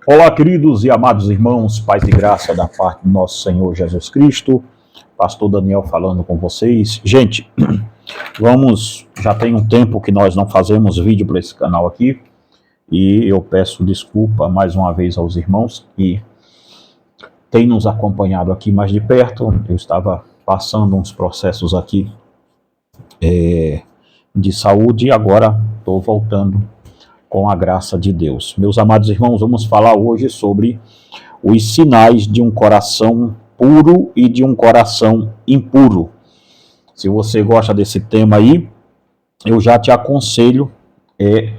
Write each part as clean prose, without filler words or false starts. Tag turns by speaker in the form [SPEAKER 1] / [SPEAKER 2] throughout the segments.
[SPEAKER 1] Olá, queridos e amados irmãos, paz e graça da parte do nosso Senhor Jesus Cristo. Pastor Daniel falando com vocês. Gente, já tem um tempo que nós não fazemos vídeo para esse canal aqui, e eu peço desculpa mais uma vez aos irmãos que têm nos acompanhado aqui mais de perto. Eu estava passando uns processos aqui de saúde e agora estou voltando com a graça de Deus. Meus amados irmãos, vamos falar hoje sobre os sinais de um coração puro e de um coração impuro. Se você gosta desse tema aí, eu já te aconselho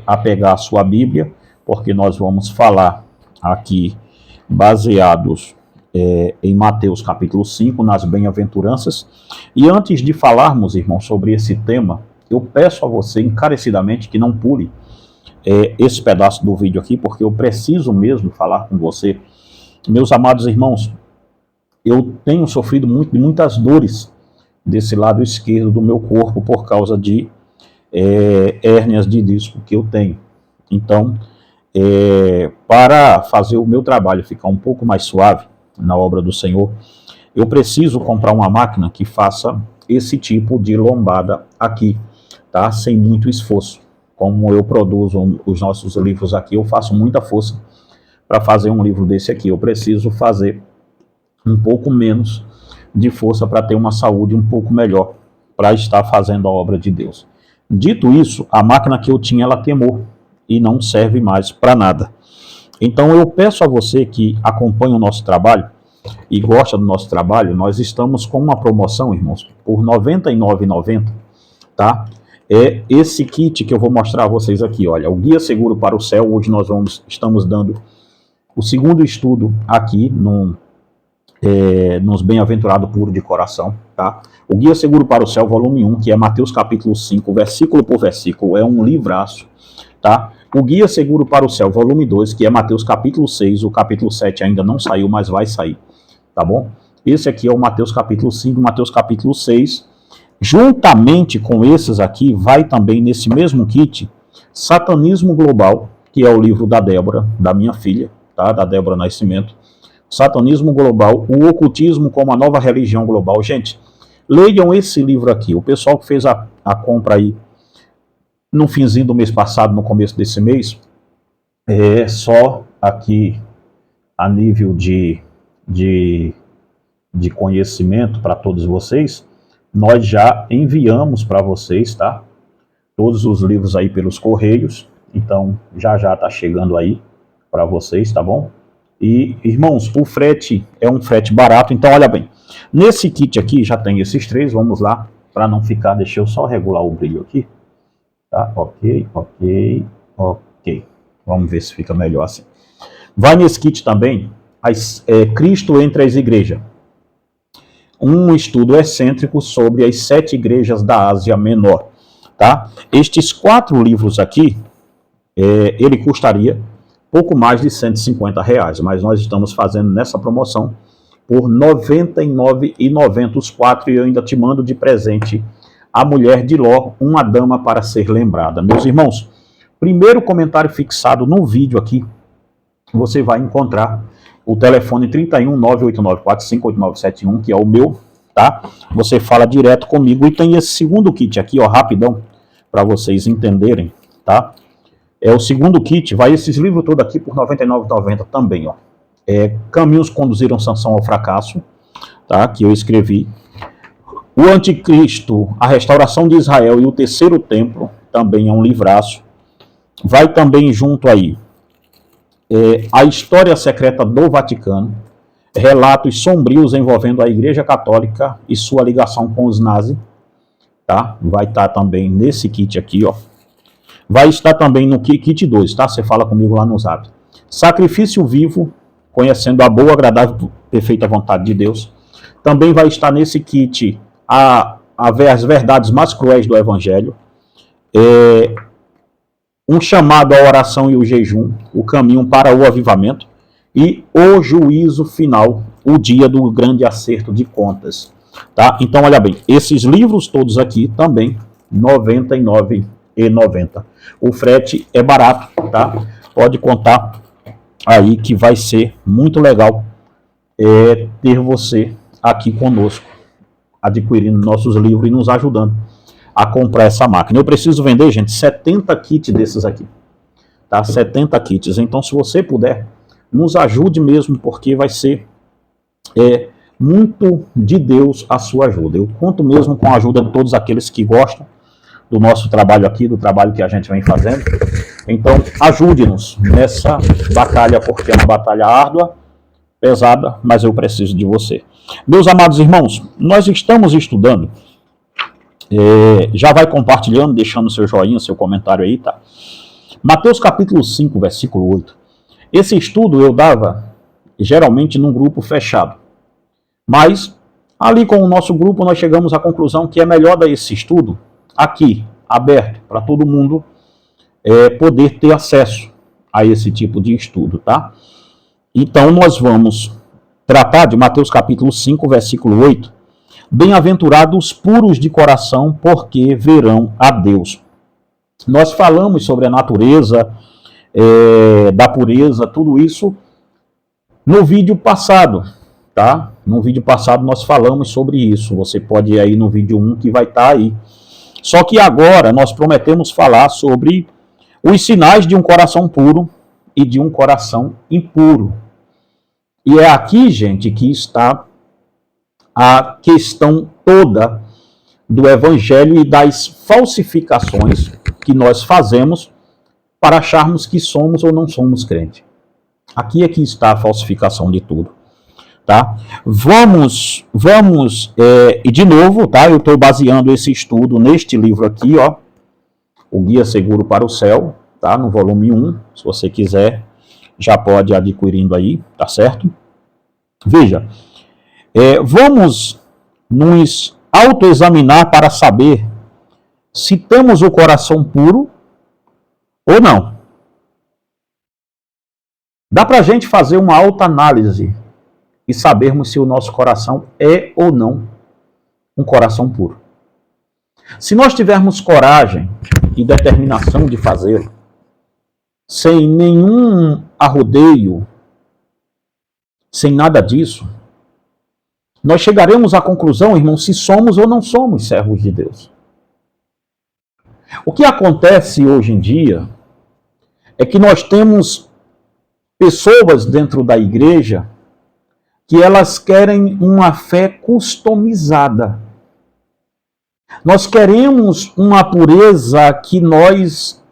[SPEAKER 1] a pegar a sua Bíblia, porque nós vamos falar aqui baseados em Mateus capítulo 5, nas bem-aventuranças. E antes de falarmos, irmãos, sobre esse tema, eu peço a você encarecidamente que não pule esse pedaço do vídeo aqui, porque eu preciso mesmo falar com você. Meus amados irmãos, eu tenho sofrido muitas dores desse lado esquerdo do meu corpo por causa de hérnias de disco que eu tenho. Então, para fazer o meu trabalho ficar um pouco mais suave na obra do Senhor, eu preciso comprar uma máquina que faça esse tipo de lombada aqui, tá? Sem muito esforço. Como eu produzo os nossos livros aqui, eu faço muita força para fazer um livro desse aqui. Eu preciso fazer um pouco menos de força para ter uma saúde um pouco melhor, para estar fazendo a obra de Deus. Dito isso, a máquina que eu tinha, ela queimou e não serve mais para nada. Então eu peço a você que acompanha o nosso trabalho e gosta do nosso trabalho, nós estamos com uma promoção, irmãos, por R$ 99,90, tá? É esse kit que eu vou mostrar a vocês aqui, olha, o Guia Seguro para o Céu. Hoje nós estamos dando o segundo estudo aqui nos Bem-aventurado Puro de Coração, tá? O Guia Seguro para o Céu, volume 1, que é Mateus capítulo 5, versículo por versículo, é um livraço, tá? O Guia Seguro para o Céu, volume 2, que é Mateus capítulo 6, o capítulo 7 ainda não saiu, mas vai sair, tá bom? Esse aqui é o Mateus capítulo 5, Mateus capítulo 6, juntamente com esses aqui, vai também nesse mesmo kit, Satanismo Global, que é o livro da Débora, da minha filha, tá? Da Débora Nascimento. Satanismo Global, o Ocultismo como a Nova Religião Global. Gente, leiam esse livro aqui. O pessoal que fez a compra aí no finzinho do mês passado, no começo desse mês, só aqui a nível de conhecimento para todos vocês, nós já enviamos para vocês, tá? Todos os livros aí pelos correios. Então, já está chegando aí para vocês, tá bom? E, irmãos, o frete é um frete barato. Então, olha bem, nesse kit aqui já tem esses três. Vamos lá, para não ficar, deixa eu só regular o brilho aqui. Tá? Ok. Vamos ver se fica melhor assim. Vai nesse kit também, Cristo entre as igrejas. Um estudo excêntrico sobre as 7 igrejas da Ásia Menor, tá? Estes 4 livros aqui, ele custaria pouco mais de R$150, mas nós estamos fazendo nessa promoção por R$ 99,90 os 4, e eu ainda te mando de presente a Mulher de Ló, uma dama para ser lembrada. Meus irmãos, primeiro comentário fixado no vídeo aqui, você vai encontrar o telefone 31 989458971, que é o meu, tá? Você fala direto comigo, e tem esse segundo kit aqui, ó, rapidão, para vocês entenderem, tá? É o segundo kit, vai esses livros todos aqui por R$ 99,90 também, ó. Caminhos conduziram Sansão ao fracasso, tá? Que eu escrevi. O Anticristo, a restauração de Israel e o terceiro templo, também é um livraço. Vai também junto aí a história secreta do Vaticano, relatos sombrios envolvendo a Igreja Católica e sua ligação com os nazis, tá? Vai estar também nesse kit aqui, ó. Vai estar também no kit 2, tá? Você fala comigo lá no Zap. Sacrifício vivo, conhecendo a boa, agradável, perfeita vontade de Deus. Também vai estar nesse kit as verdades mais cruéis do Evangelho. Um chamado à oração e o jejum, o caminho para o avivamento, e o juízo final, o dia do grande acerto de contas, tá? Então, olha bem, esses livros todos aqui também, R$ 99,90. O frete é barato, tá? Pode contar aí que vai ser muito legal ter você aqui conosco, adquirindo nossos livros e nos ajudando a comprar essa máquina. Eu preciso vender, gente, 70 kits desses aqui, tá? 70 kits. Então, se você puder, nos ajude mesmo, porque vai ser muito de Deus a sua ajuda. Eu conto mesmo com a ajuda de todos aqueles que gostam do nosso trabalho aqui, do trabalho que a gente vem fazendo. Então, ajude-nos nessa batalha, porque é uma batalha árdua, pesada, mas eu preciso de você. Meus amados irmãos, nós estamos estudando, já vai compartilhando, deixando seu joinha, seu comentário aí, tá? Mateus capítulo 5, versículo 8. Esse estudo eu dava geralmente num grupo fechado, mas ali com o nosso grupo nós chegamos à conclusão que é melhor dar esse estudo aqui, aberto, para todo mundo poder ter acesso a esse tipo de estudo, tá? Então nós vamos tratar de Mateus capítulo 5, versículo 8. Bem-aventurados os puros de coração, porque verão a Deus. Nós falamos sobre a natureza da pureza, tudo isso no vídeo passado, tá? No vídeo passado nós falamos sobre isso. Você pode ir aí no vídeo 1 que vai estar aí. Só que agora nós prometemos falar sobre os sinais de um coração puro e de um coração impuro. E é aqui, gente, que está a questão toda do evangelho e das falsificações que nós fazemos para acharmos que somos ou não somos crente. Aqui é que está a falsificação de tudo, tá? Vamos e de novo, tá? Eu estou baseando esse estudo neste livro aqui, ó, O Guia Seguro para o Céu, tá? No volume 1, se você quiser, já pode ir adquirindo aí, tá certo? Veja, vamos nos autoexaminar para saber se temos o coração puro ou não. Dá para a gente fazer uma autoanálise e sabermos se o nosso coração é ou não um coração puro. Se nós tivermos coragem e determinação de fazê-lo, sem nenhum arrodeio, sem nada disso, nós chegaremos à conclusão, irmão, se somos ou não somos servos de Deus. O que acontece hoje em dia é que nós temos pessoas dentro da igreja que elas querem uma fé customizada. Nós queremos uma pureza que nós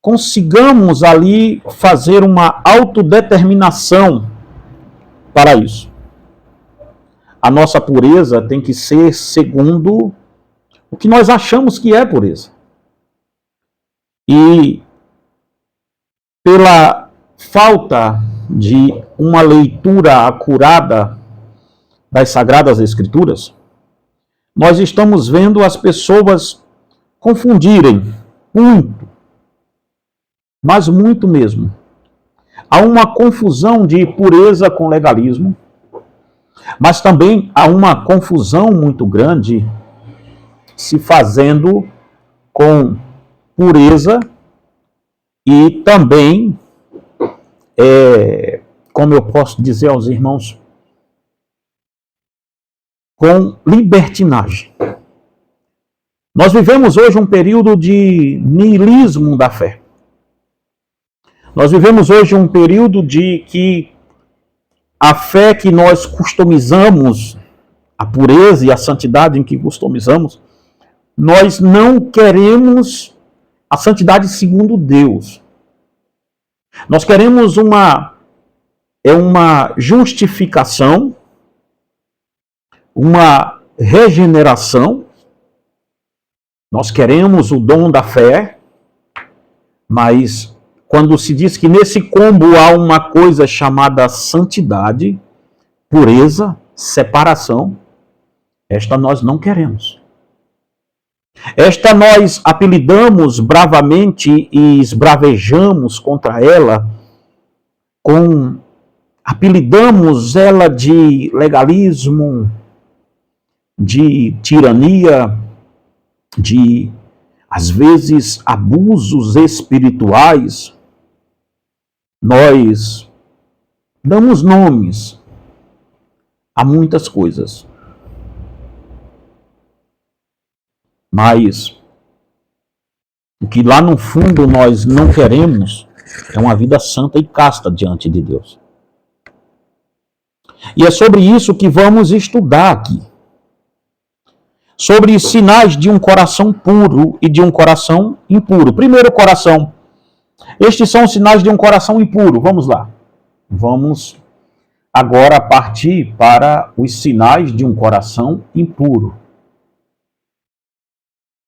[SPEAKER 1] consigamos ali fazer uma autodeterminação para isso. A nossa pureza tem que ser segundo o que nós achamos que é pureza. E pela falta de uma leitura acurada das Sagradas Escrituras, nós estamos vendo as pessoas confundirem muito, mas muito mesmo. Há uma confusão de pureza com legalismo, mas também há uma confusão muito grande se fazendo com pureza e também, como eu posso dizer aos irmãos, com libertinagem. Nós vivemos hoje um período de niilismo da fé. Nós vivemos hoje um período de que a fé que nós customizamos, a pureza e a santidade em que customizamos, nós não queremos a santidade segundo Deus. Nós queremos uma justificação, uma regeneração. Nós queremos o dom da fé, mas quando se diz que nesse combo há uma coisa chamada santidade, pureza, separação, esta nós não queremos. Esta nós apelidamos bravamente e esbravejamos contra ela, apelidamos ela de legalismo, de tirania, de, às vezes, abusos espirituais. Nós damos nomes a muitas coisas, mas o que lá no fundo nós não queremos é uma vida santa e casta diante de Deus. E é sobre isso que vamos estudar aqui. Sobre sinais de um coração puro e de um coração impuro. Primeiro, coração. Estes são os sinais de um coração impuro. Vamos lá. Vamos agora partir para os sinais de um coração impuro.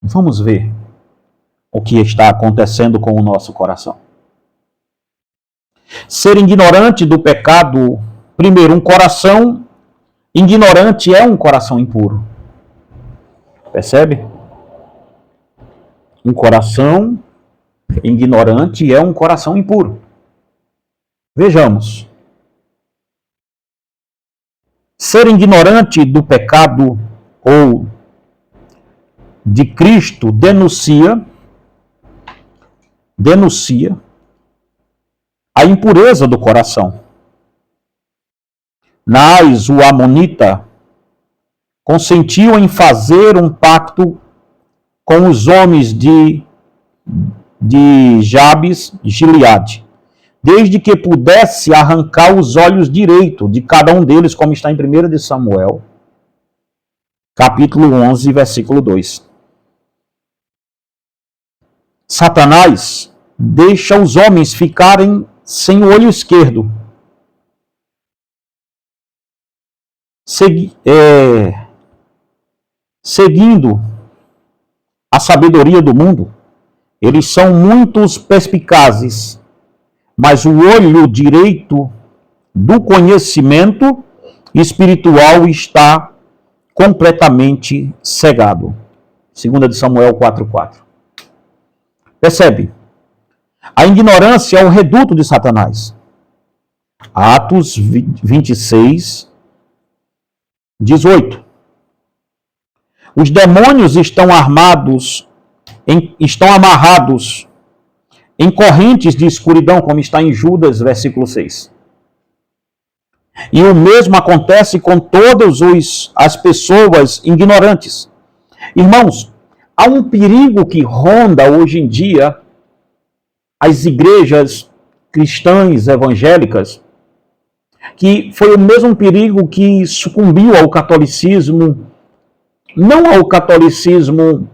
[SPEAKER 1] Vamos ver o que está acontecendo com o nosso coração. Ser ignorante do pecado. Primeiro, um coração ignorante é um coração impuro. Percebe? Um coração ignorante é um coração impuro. Vejamos. Ser ignorante do pecado ou de Cristo denuncia a impureza do coração. Naás, o amonita, consentiu em fazer um pacto com os homens de Jabes Gileade, desde que pudesse arrancar os olhos direitos de cada um deles, como está em 1 de Samuel, capítulo 11, versículo 2. Satanás deixa os homens ficarem sem o olho esquerdo. Seguindo a sabedoria do mundo, eles são muitos perspicazes, mas o olho direito do conhecimento espiritual está completamente cegado. 2 de Samuel 4:4. Percebe? A ignorância é o reduto de Satanás. Atos 26, 18. Os demônios estão amarrados em correntes de escuridão, como está em Judas, versículo 6. E o mesmo acontece com todas as pessoas ignorantes. Irmãos, há um perigo que ronda hoje em dia as igrejas cristãs evangélicas, que foi o mesmo perigo que sucumbiu ao catolicismo, não ao catolicismo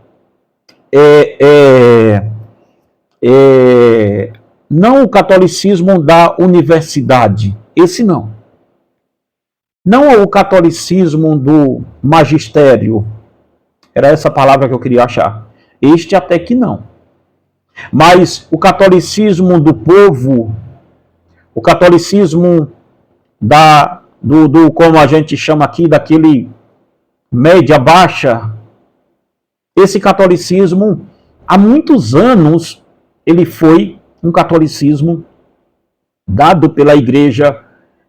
[SPEAKER 1] não o catolicismo da universidade, esse não. Não o catolicismo do magistério, era essa palavra que eu queria achar. Este até que não. Mas o catolicismo do povo, o catolicismo do como a gente chama aqui, daquele média baixa, esse catolicismo, há muitos anos, ele foi um catolicismo dado pela igreja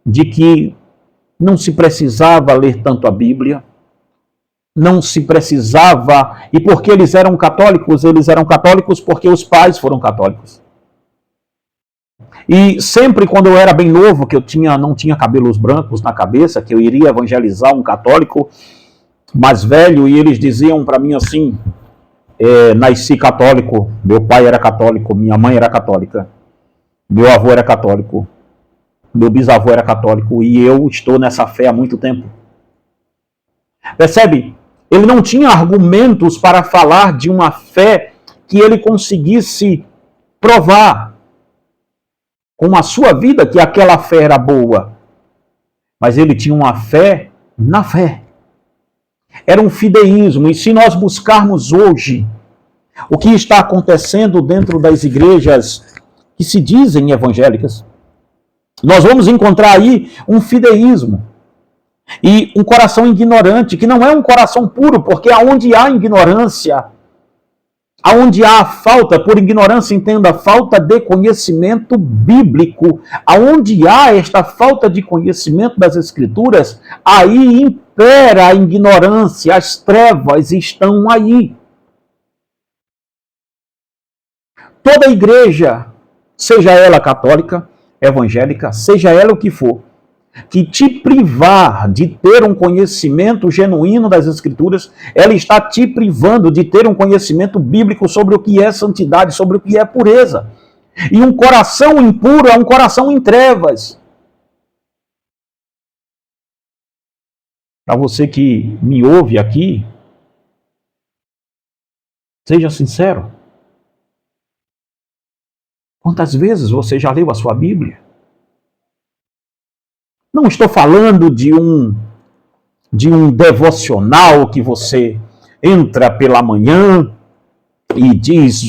[SPEAKER 1] de que não se precisava ler tanto a Bíblia, não se precisava, e porque eles eram católicos porque os pais foram católicos. E sempre quando eu era bem novo, que não tinha cabelos brancos na cabeça, que eu iria evangelizar um católico mais velho, e eles diziam para mim assim, nasci católico, meu pai era católico, minha mãe era católica, meu avô era católico, meu bisavô era católico, e eu estou nessa fé há muito tempo. Percebe? Ele não tinha argumentos para falar de uma fé que ele conseguisse provar com a sua vida que aquela fé era boa. Mas ele tinha uma fé na fé. Era um fideísmo. E se nós buscarmos hoje o que está acontecendo dentro das igrejas que se dizem evangélicas, nós vamos encontrar aí um fideísmo. E um coração ignorante, que não é um coração puro, porque aonde há ignorância, aonde há falta, por ignorância entenda, falta de conhecimento bíblico, aonde há esta falta de conhecimento das Escrituras, aí impera a ignorância, as trevas estão aí. Toda igreja, seja ela católica, evangélica, seja ela o que for, que te privar de ter um conhecimento genuíno das Escrituras, ela está te privando de ter um conhecimento bíblico sobre o que é santidade, sobre o que é pureza. E um coração impuro é um coração em trevas. Para você que me ouve aqui, seja sincero. Quantas vezes você já leu a sua Bíblia? Não estou falando de um devocional que você entra pela manhã e diz,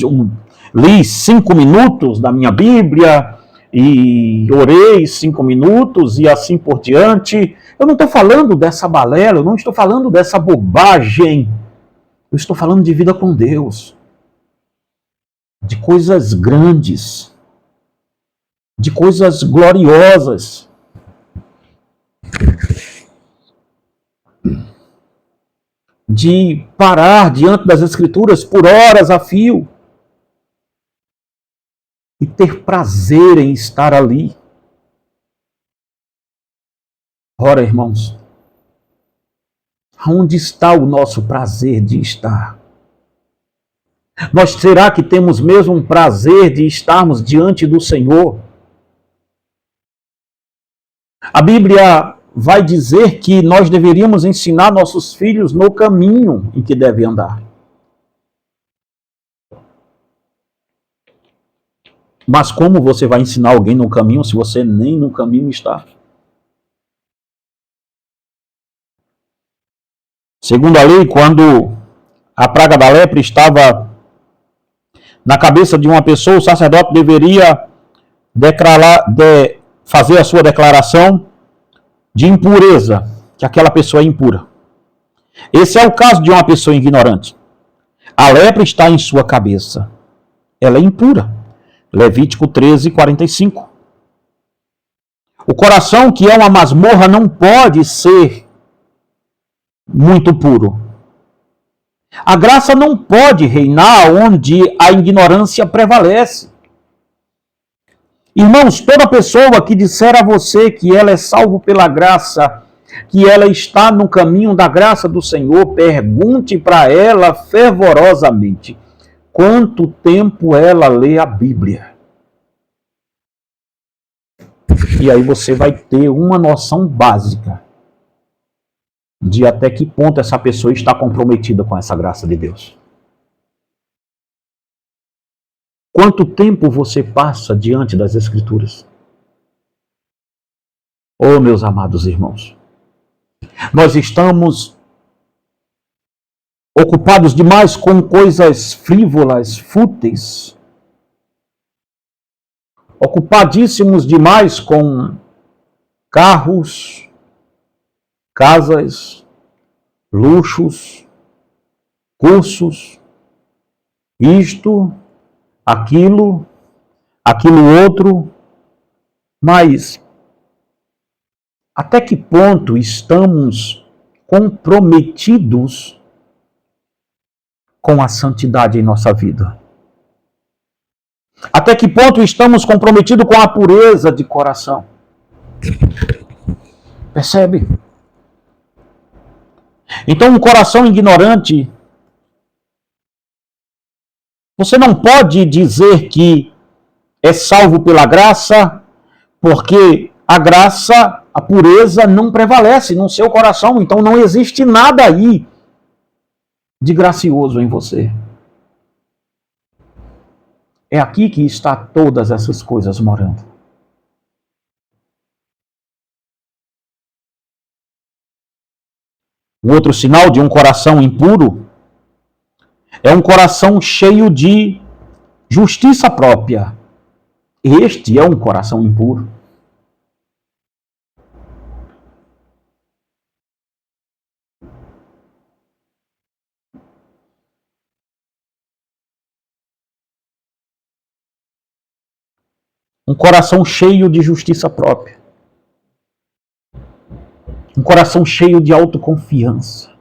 [SPEAKER 1] li 5 minutos da minha Bíblia e orei 5 minutos e assim por diante. Eu não estou falando dessa balela, eu não estou falando dessa bobagem. Eu estou falando de vida com Deus, de coisas grandes, de coisas gloriosas. De parar diante das Escrituras por horas a fio e ter prazer em estar ali. Ora, irmãos, onde está o nosso prazer de estar? Nós será que temos mesmo um prazer de estarmos diante do Senhor? A Bíblia vai dizer que nós deveríamos ensinar nossos filhos no caminho em que devem andar. Mas como você vai ensinar alguém no caminho se você nem no caminho está? Segundo a lei, quando a praga da lepra estava na cabeça de uma pessoa, o sacerdote deveria fazer a sua declaração de impureza, que aquela pessoa é impura. Esse é o caso de uma pessoa ignorante. A lepra está em sua cabeça. Ela é impura. Levítico 13, 45. O coração, que é uma masmorra, não pode ser muito puro. A graça não pode reinar onde a ignorância prevalece. Irmãos, toda pessoa que disser a você que ela é salvo pela graça, que ela está no caminho da graça do Senhor, pergunte para ela fervorosamente quanto tempo ela lê a Bíblia. E aí você vai ter uma noção básica de até que ponto essa pessoa está comprometida com essa graça de Deus. Quanto tempo você passa diante das Escrituras? Oh, meus amados irmãos, nós estamos ocupados demais com coisas frívolas, fúteis, ocupadíssimos demais com carros, casas, luxos, cursos, isto, aquilo outro, mas até que ponto estamos comprometidos com a santidade em nossa vida? Até que ponto estamos comprometidos com a pureza de coração? Percebe? Então, um coração ignorante, você não pode dizer que é salvo pela graça, porque a graça, a pureza não prevalece no seu coração, então não existe nada aí de gracioso em você. É aqui que está todas essas coisas morando. Um outro sinal de um coração impuro é um coração cheio de justiça própria. Este é um coração impuro. Um coração cheio de justiça própria. Um coração cheio de autoconfiança.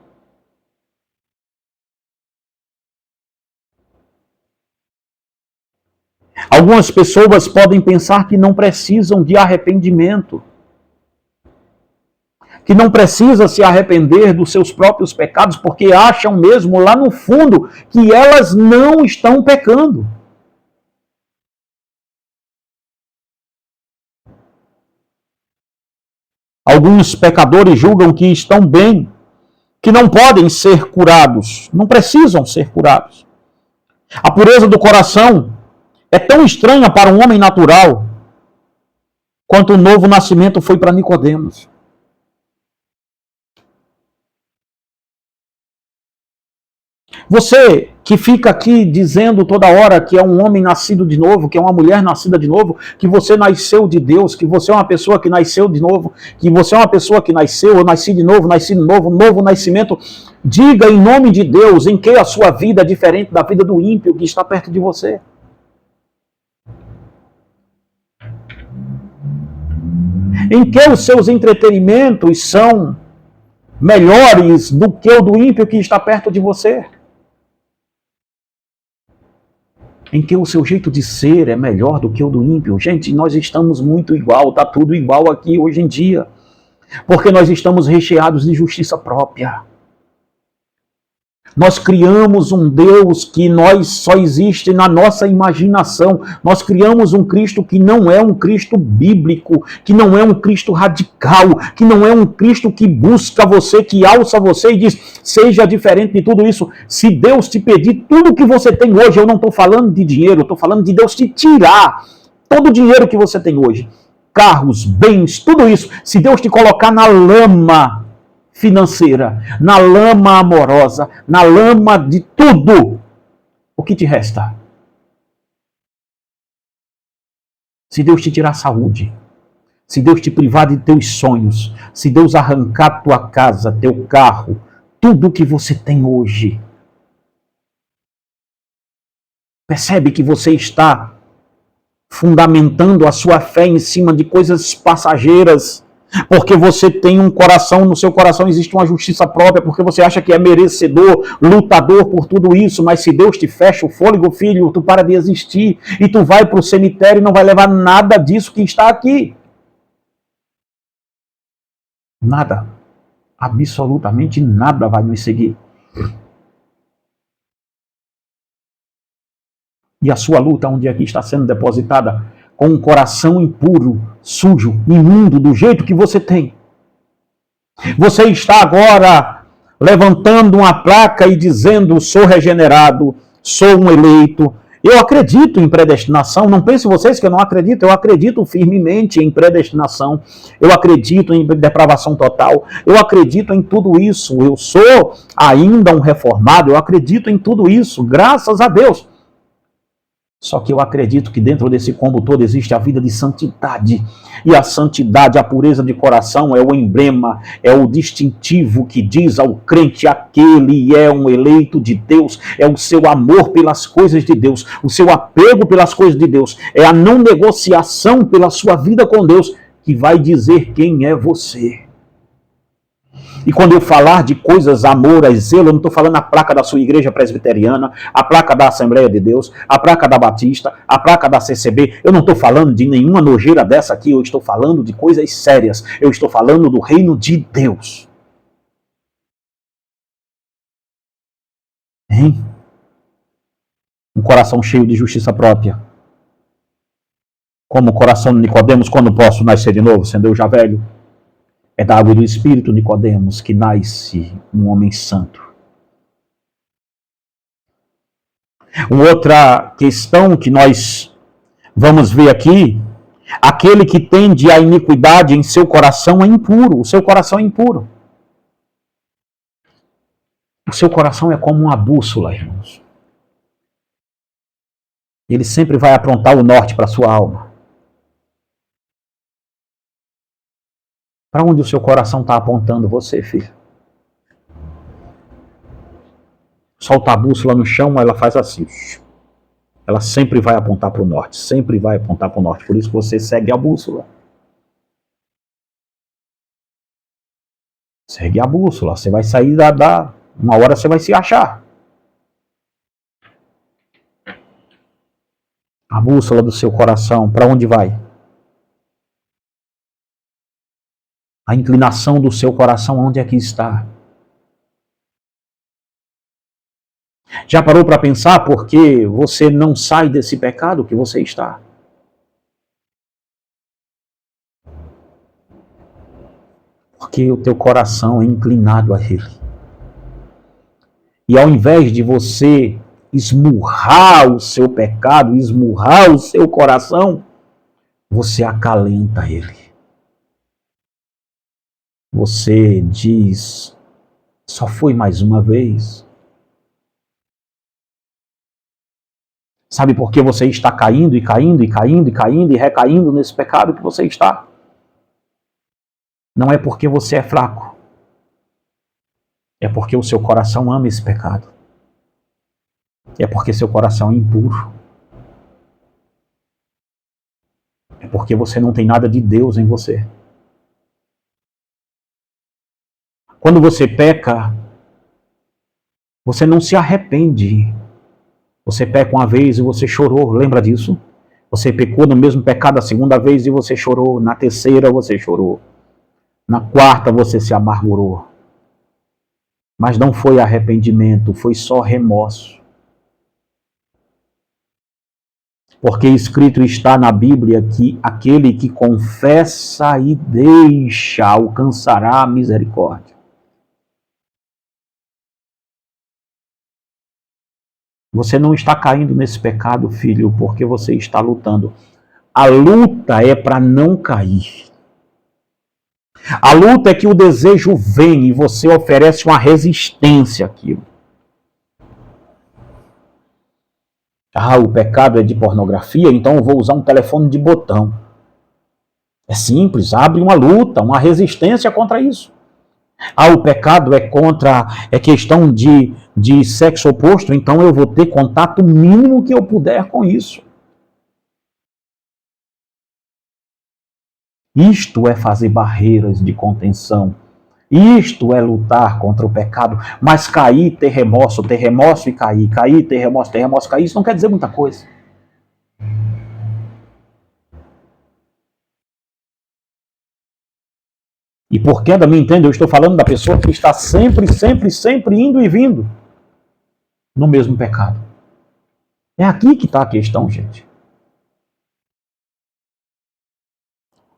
[SPEAKER 1] Algumas pessoas podem pensar que não precisam de arrependimento, que não precisa se arrepender dos seus próprios pecados, porque acham mesmo lá no fundo que elas não estão pecando. Alguns pecadores julgam que estão bem, que não podem ser curados, não precisam ser curados. A pureza do coração é tão estranha para um homem natural quanto o novo nascimento foi para Nicodemos. Você que fica aqui dizendo toda hora que é um homem nascido de novo, que é uma mulher nascida de novo, que você nasceu de Deus, que você é uma pessoa que nasceu de novo, que você é uma pessoa que nasceu, eu nasci de novo, novo nascimento. Diga em nome de Deus em que a sua vida é diferente da vida do ímpio que está perto de você. Em que os seus entretenimentos são melhores do que o do ímpio que está perto de você. Em que o seu jeito de ser é melhor do que o do ímpio. Gente, nós estamos muito igual, está tudo igual aqui hoje em dia. Porque nós estamos recheados de justiça própria. Nós criamos um Deus que só existe na nossa imaginação. Nós criamos um Cristo que não é um Cristo bíblico, que não é um Cristo radical, que não é um Cristo que busca você, que alça você e diz, seja diferente de tudo isso. Se Deus te pedir tudo que você tem hoje, eu não estou falando de dinheiro, eu estou falando de Deus te tirar todo o dinheiro que você tem hoje. Carros, bens, tudo isso. Se Deus te colocar na lama financeira, na lama amorosa, na lama de tudo, o que te resta? Se Deus te tirar a saúde, se Deus te privar de teus sonhos, se Deus arrancar tua casa, teu carro, tudo que você tem hoje, percebe que você está fundamentando a sua fé em cima de coisas passageiras, porque você tem um coração, no seu coração existe uma justiça própria, porque você acha que é merecedor, lutador por tudo isso, mas se Deus te fecha o fôlego, filho, tu para de existir, e tu vai para o cemitério e não vai levar nada disso que está aqui. Nada, absolutamente nada vai nos seguir. E a sua luta, onde aqui está sendo depositada, com um coração impuro, sujo, imundo, do jeito que você tem. Você está agora levantando uma placa e dizendo, sou regenerado, sou um eleito. Eu acredito em predestinação, não pensem vocês que eu não acredito, eu acredito firmemente em predestinação, eu acredito em depravação total, eu acredito em tudo isso, eu sou ainda um reformado, eu acredito em tudo isso, graças a Deus. Só que eu acredito que dentro desse combo todo existe a vida de santidade. E a santidade, a pureza de coração é o emblema, é o distintivo que diz ao crente aquele é um eleito de Deus, é o seu amor pelas coisas de Deus, o seu apego pelas coisas de Deus, é a não negociação pela sua vida com Deus que vai dizer quem é você. E quando eu falar de coisas, amor, zelo, eu não estou falando a placa da sua igreja presbiteriana, a placa da Assembleia de Deus, a placa da Batista, a placa da CCB. Eu não estou falando de nenhuma nojeira dessa aqui, eu estou falando de coisas sérias. Eu estou falando do reino de Deus. Hein? Um coração cheio de justiça própria. Como o coração de Nicodemos, quando posso nascer de novo, sendo eu já velho? É da água do Espírito, Nicodemos, que nasce um homem santo. Uma outra questão que nós vamos ver aqui, aquele que tende à iniquidade em seu coração é impuro, o seu coração é impuro. O seu coração é como uma bússola, irmãos. Ele sempre vai aprontar o norte para a sua alma. Para onde o seu coração está apontando você, filho? Solta a bússola no chão, ela faz assim. Ela sempre vai apontar para o norte, sempre vai apontar para o norte. Por isso que você segue a bússola. Segue a bússola, você vai sair uma hora você vai se achar. A bússola do seu coração, para onde vai? A inclinação do seu coração, onde é que está? Já parou para pensar por que você não sai desse pecado que você está? Porque o teu coração é inclinado a Ele. E ao invés de você esmurrar o seu pecado, esmurrar o seu coração, você acalenta ele. Você diz, só foi mais uma vez. Sabe por que você está caindo e caindo e caindo e caindo e recaindo nesse pecado que você está? Não é porque você é fraco. É porque o seu coração ama esse pecado. É porque seu coração é impuro. É porque você não tem nada de Deus em você. Quando você peca, você não se arrepende. Você peca uma vez e você chorou, lembra disso? Você pecou no mesmo pecado a segunda vez e você chorou. Na terceira você chorou. Na quarta você se amargurou. Mas não foi arrependimento, foi só remorso. Porque escrito está na Bíblia que aquele que confessa e deixa alcançará a misericórdia. Você não está caindo nesse pecado, filho, porque você está lutando. A luta é para não cair. A luta é que o desejo vem e você oferece uma resistência àquilo. Ah, o pecado é de pornografia, então eu vou usar um telefone de botão. É simples, abre uma luta, uma resistência contra isso. Ah, o pecado é questão de sexo oposto, então eu vou ter contato mínimo que eu puder com isso. Isto é fazer barreiras de contenção. Isto é lutar contra o pecado. Mas cair, ter remorso e cair. Cair, ter remorso, cair. Isso não quer dizer muita coisa. E por queda, me entende? Eu estou falando da pessoa que está sempre indo e vindo no mesmo pecado. É aqui que está a questão, gente.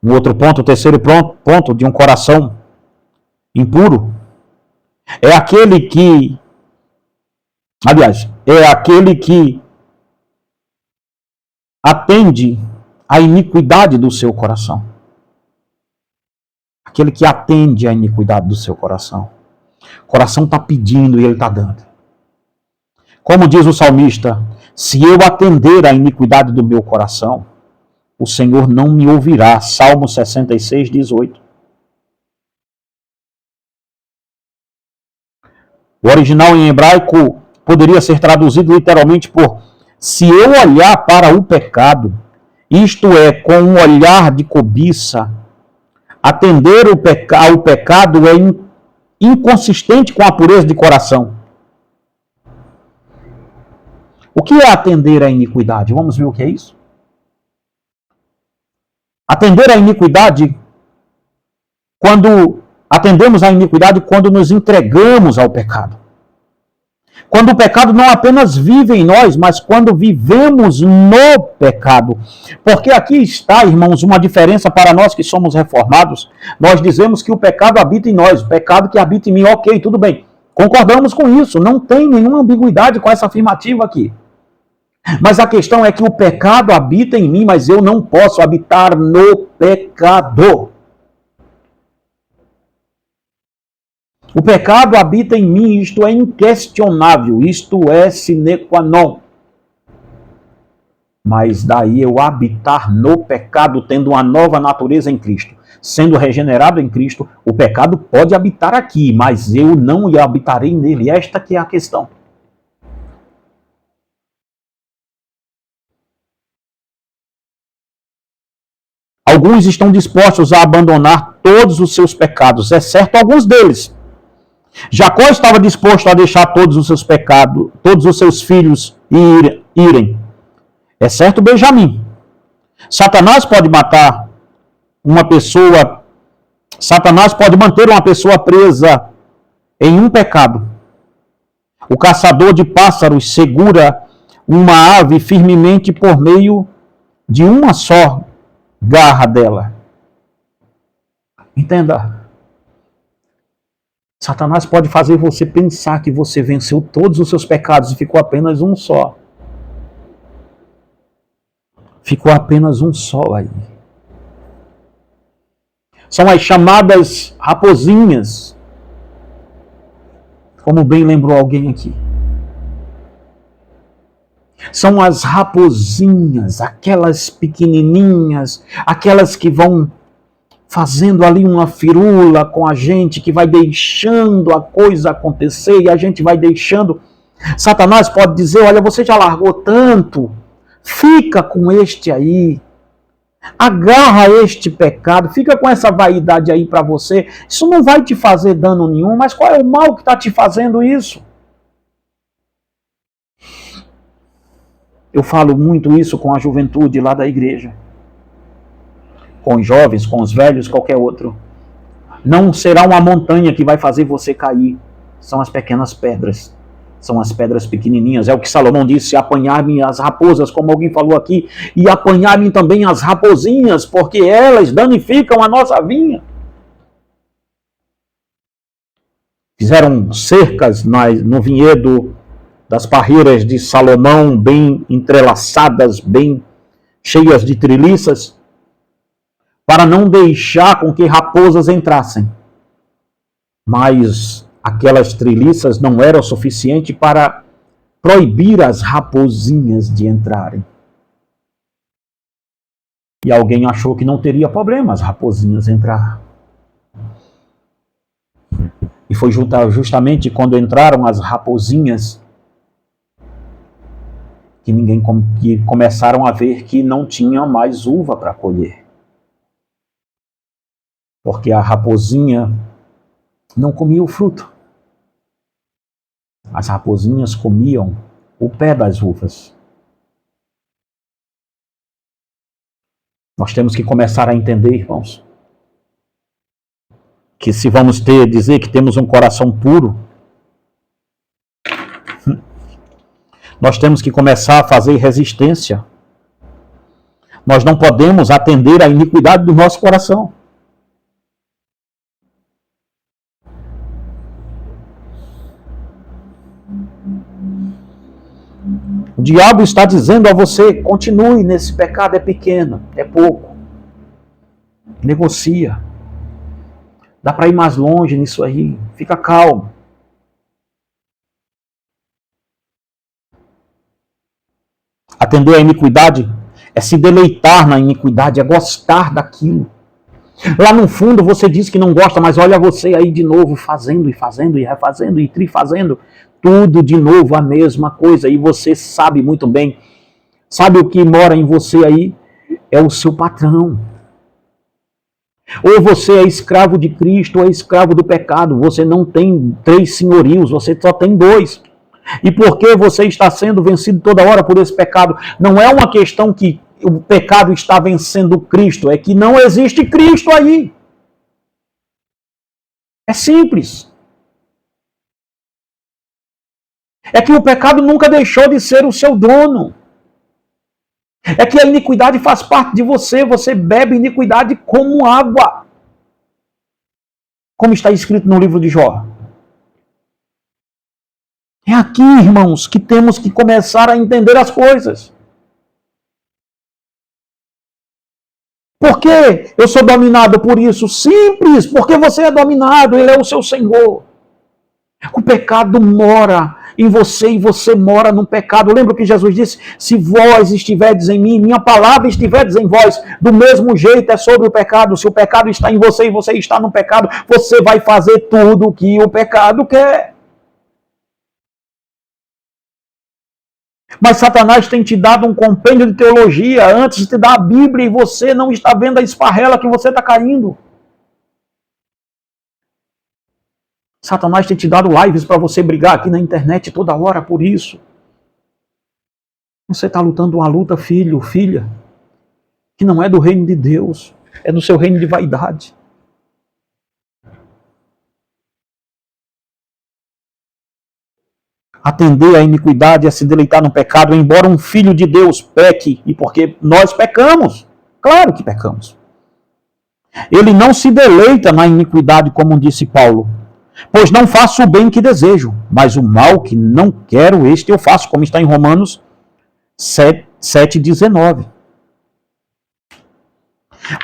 [SPEAKER 1] Um outro ponto, o terceiro ponto de um coração impuro é aquele que atende à iniquidade do seu coração. Aquele que atende à iniquidade do seu coração. O coração está pedindo e ele está dando. Como diz o salmista, se eu atender à iniquidade do meu coração, o Senhor não me ouvirá. Salmo 66, 18. O original em hebraico poderia ser traduzido literalmente por se eu olhar para o pecado, isto é, com um olhar de cobiça, atender ao pecado é inconsistente com a pureza de coração. O que é atender à iniquidade? Vamos ver o que é isso? Atender à iniquidade, atendemos à iniquidade quando nos entregamos ao pecado. Quando o pecado não apenas vive em nós, mas quando vivemos no pecado. Porque aqui está, irmãos, uma diferença para nós que somos reformados. Nós dizemos que o pecado habita em nós, o pecado que habita em mim, ok, tudo bem. Concordamos com isso, não tem nenhuma ambiguidade com essa afirmativa aqui. Mas a questão é que o pecado habita em mim, mas eu não posso habitar no pecado. O pecado habita em mim, isto é inquestionável, isto é sine qua non. Mas daí eu habitar no pecado, tendo uma nova natureza em Cristo, sendo regenerado em Cristo, o pecado pode habitar aqui, mas eu não habitarei nele. Esta que é a questão. Alguns estão dispostos a abandonar todos os seus pecados, exceto alguns deles. Jacó estava disposto a deixar todos os seus pecados, todos os seus filhos irem. Exceto Benjamim. Satanás pode matar uma pessoa, Satanás pode manter uma pessoa presa em um pecado. O caçador de pássaros segura uma ave firmemente por meio de uma só garra dela. Entenda. Satanás pode fazer você pensar que você venceu todos os seus pecados e ficou apenas um só. Ficou apenas um só aí. São as chamadas raposinhas, como bem lembrou alguém aqui. São as raposinhas, aquelas pequenininhas, aquelas que vão fazendo ali uma firula com a gente, que vai deixando a coisa acontecer e a gente vai deixando. Satanás pode dizer, olha, você já largou tanto, fica com este aí, agarra este pecado, fica com essa vaidade aí para você, isso não vai te fazer dano nenhum, mas qual é o mal que está te fazendo isso? Eu falo muito isso com a juventude lá da igreja, com os jovens, com os velhos, qualquer outro. Não será uma montanha que vai fazer você cair, são as pequenas pedras. São as pedras pequenininhas. É o que Salomão disse, apanhar-me as raposas, como alguém falou aqui, e apanhar-me também as raposinhas, porque elas danificam a nossa vinha. Fizeram cercas no vinhedo das parreiras de Salomão, bem entrelaçadas, bem cheias de treliças, para não deixar com que raposas entrassem. Mas aquelas treliças não eram suficiente para proibir as raposinhas de entrarem. E alguém achou que não teria problema as raposinhas entrar. E foi justamente quando entraram as raposinhas que começaram a ver que não tinha mais uva para colher. Porque a raposinha não comia o fruto. As raposinhas comiam o pé das uvas. Nós temos que começar a entender, irmãos, que se vamos dizer que temos um coração puro, nós temos que começar a fazer resistência. Nós não podemos atender à iniquidade do nosso coração. O diabo está dizendo a você, continue nesse pecado, é pequeno, é pouco. Negocia. Dá para ir mais longe nisso aí, fica calmo. Atender à iniquidade é se deleitar na iniquidade, é gostar daquilo. Lá no fundo você diz que não gosta, mas olha você aí de novo fazendo e fazendo e refazendo e trifazendo. Tudo de novo a mesma coisa. E você sabe muito bem. Sabe o que mora em você aí? É o seu patrão. Ou você é escravo de Cristo ou é escravo do pecado. Você não tem 3 senhorios, você só tem 2. E por que você está sendo vencido toda hora por esse pecado? Não é uma questão que o pecado está vencendo Cristo, é que não existe Cristo aí. É simples. É que o pecado nunca deixou de ser o seu dono. É que a iniquidade faz parte de você, você bebe iniquidade como água. Como está escrito no livro de Jó. É aqui, irmãos, que temos que começar a entender as coisas. Por que eu sou dominado por isso? Simples, porque você é dominado, ele é o seu Senhor. O pecado mora em você e você mora no pecado. Lembra que Jesus disse, se vós estiverdes em mim, minha palavra estiverdes em vós, do mesmo jeito é sobre o pecado. Se o pecado está em você e você está no pecado, você vai fazer tudo o que o pecado quer. Mas Satanás tem te dado um compêndio de teologia antes de te dar a Bíblia e você não está vendo a esparrela que você está caindo. Satanás tem te dado lives para você brigar aqui na internet toda hora por isso. Você está lutando uma luta, filho, filha, que não é do reino de Deus, é do seu reino de vaidade. Atender à iniquidade, a se deleitar no pecado, embora um filho de Deus peque, e porque nós pecamos, claro que pecamos. Ele não se deleita na iniquidade, como disse Paulo, pois não faço o bem que desejo, mas o mal que não quero, este eu faço, como está em Romanos 7:19.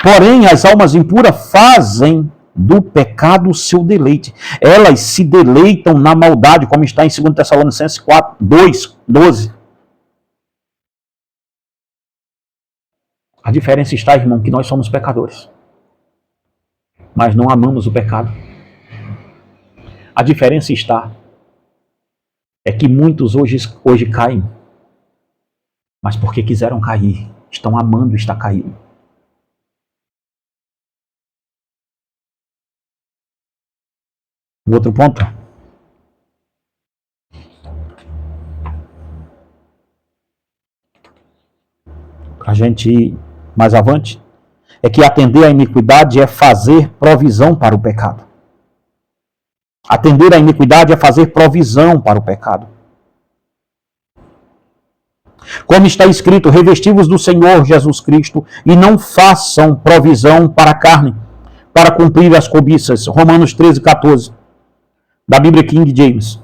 [SPEAKER 1] Porém, as almas impuras fazem do pecado o seu deleite. Elas se deleitam na maldade, como está em 2 Tessalonicenses 2:12. A diferença está, irmão, que nós somos pecadores, mas não amamos o pecado. A diferença está é que muitos hoje caem, mas porque quiseram cair, estão amando estar caído. Outro ponto. Para a gente ir mais avante, é que atender à iniquidade é fazer provisão para o pecado. Atender à iniquidade é fazer provisão para o pecado. Como está escrito, revesti-vos do Senhor Jesus Cristo e não façam provisão para a carne, para cumprir as cobiças. Romanos 13:14, da Bíblia King James.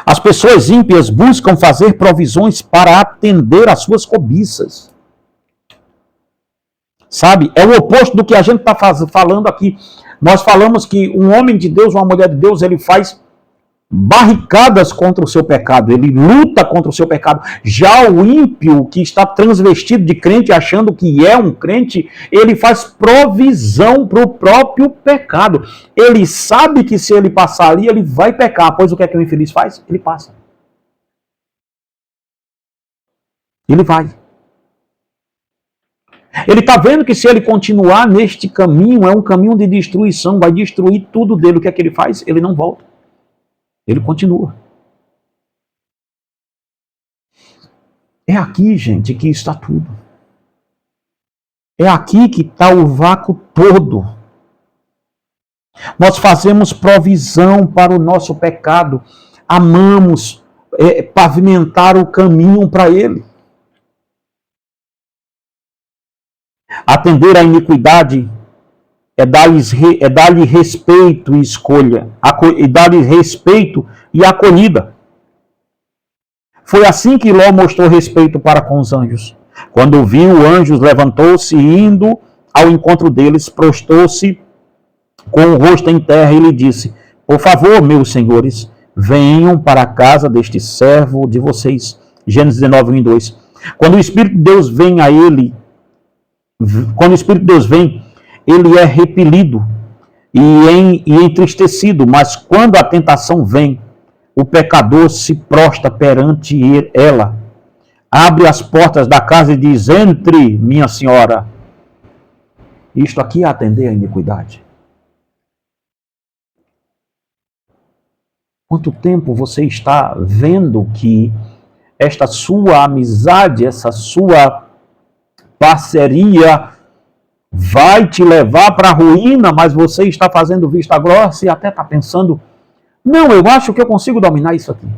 [SPEAKER 1] As pessoas ímpias buscam fazer provisões para atender às suas cobiças. Sabe? É o oposto do que a gente está falando aqui. Nós falamos que um homem de Deus, uma mulher de Deus, ele faz barricadas contra o seu pecado, ele luta contra o seu pecado. Já o ímpio, que está transvestido de crente, achando que é um crente, ele faz provisão para o próprio pecado. Ele sabe que se ele passar ali, ele vai pecar. Pois o que é que o infeliz faz? Ele passa. Ele vai. Ele está vendo que se ele continuar neste caminho, é um caminho de destruição, vai destruir tudo dele. O que é que ele faz? Ele não volta. Ele continua. É aqui, gente, que está tudo. É aqui que está o vácuo todo. Nós fazemos provisão para o nosso pecado. Amamos pavimentar o caminho para ele. Atender à iniquidade é dar-lhe respeito e escolha, e dar-lhe respeito e acolhida. Foi assim que Ló mostrou respeito para com os anjos. Quando viu anjos, levantou-se e, indo ao encontro deles, prostou-se com o rosto em terra e lhe disse: por favor, meus senhores, venham para a casa deste servo de vocês. Gênesis 19:2. Quando o Espírito de Deus vem a ele, ele é repelido e entristecido, mas quando a tentação vem, o pecador se prostra perante ela, abre as portas da casa e diz: entre, minha senhora. Isto aqui é atender à iniquidade. Quanto tempo você está vendo que esta sua amizade, essa sua parceria vai te levar para a ruína, mas você está fazendo vista grossa e até está pensando: não, eu acho que eu consigo dominar isso aqui.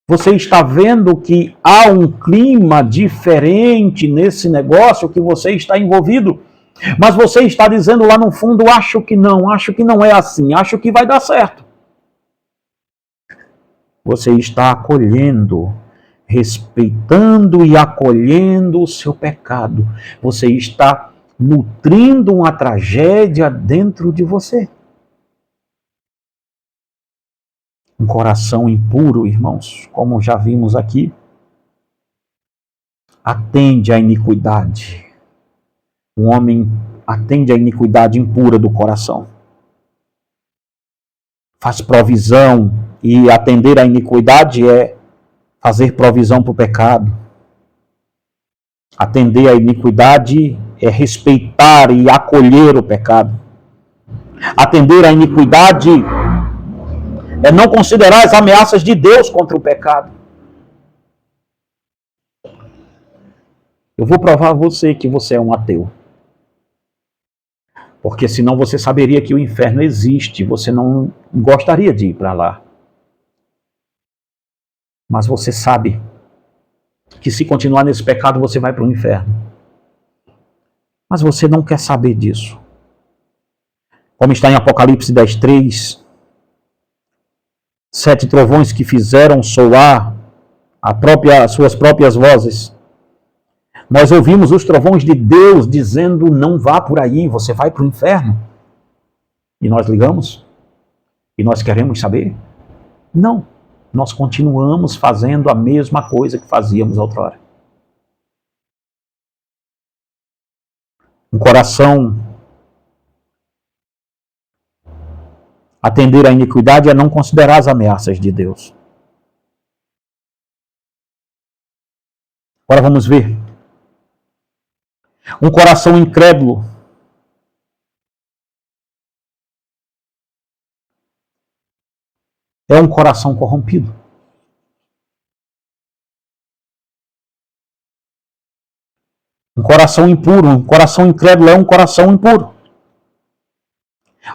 [SPEAKER 1] Você está vendo que há um clima diferente nesse negócio que você está envolvido, mas você está dizendo lá no fundo: acho que não é assim, acho que vai dar certo. Você está acolhendo, respeitando e acolhendo o seu pecado. Você está nutrindo uma tragédia dentro de você. Um coração impuro, irmãos, como já vimos aqui, atende à iniquidade. Um homem atende à iniquidade impura do coração. Faz provisão, e atender à iniquidade é fazer provisão para o pecado. Atender à iniquidade é respeitar e acolher o pecado. Atender à iniquidade É não considerar as ameaças de Deus contra o pecado. Eu vou provar a você que você é um ateu. Porque senão você saberia que o inferno existe, você não gostaria de ir para lá. Mas você sabe que se continuar nesse pecado você vai para o inferno. Mas você não quer saber disso. Como está em Apocalipse 10:3, 7 trovões que fizeram soar suas próprias vozes. Nós ouvimos os trovões de Deus dizendo, não vá por aí, você vai para o inferno. E nós ligamos? E nós queremos saber? Não. Nós continuamos fazendo a mesma coisa que fazíamos outrora. Um coração atender à iniquidade é não considerar as ameaças de Deus. Agora vamos ver. Um coração incrédulo é um coração corrompido. Um coração impuro, um coração incrédulo é um coração impuro.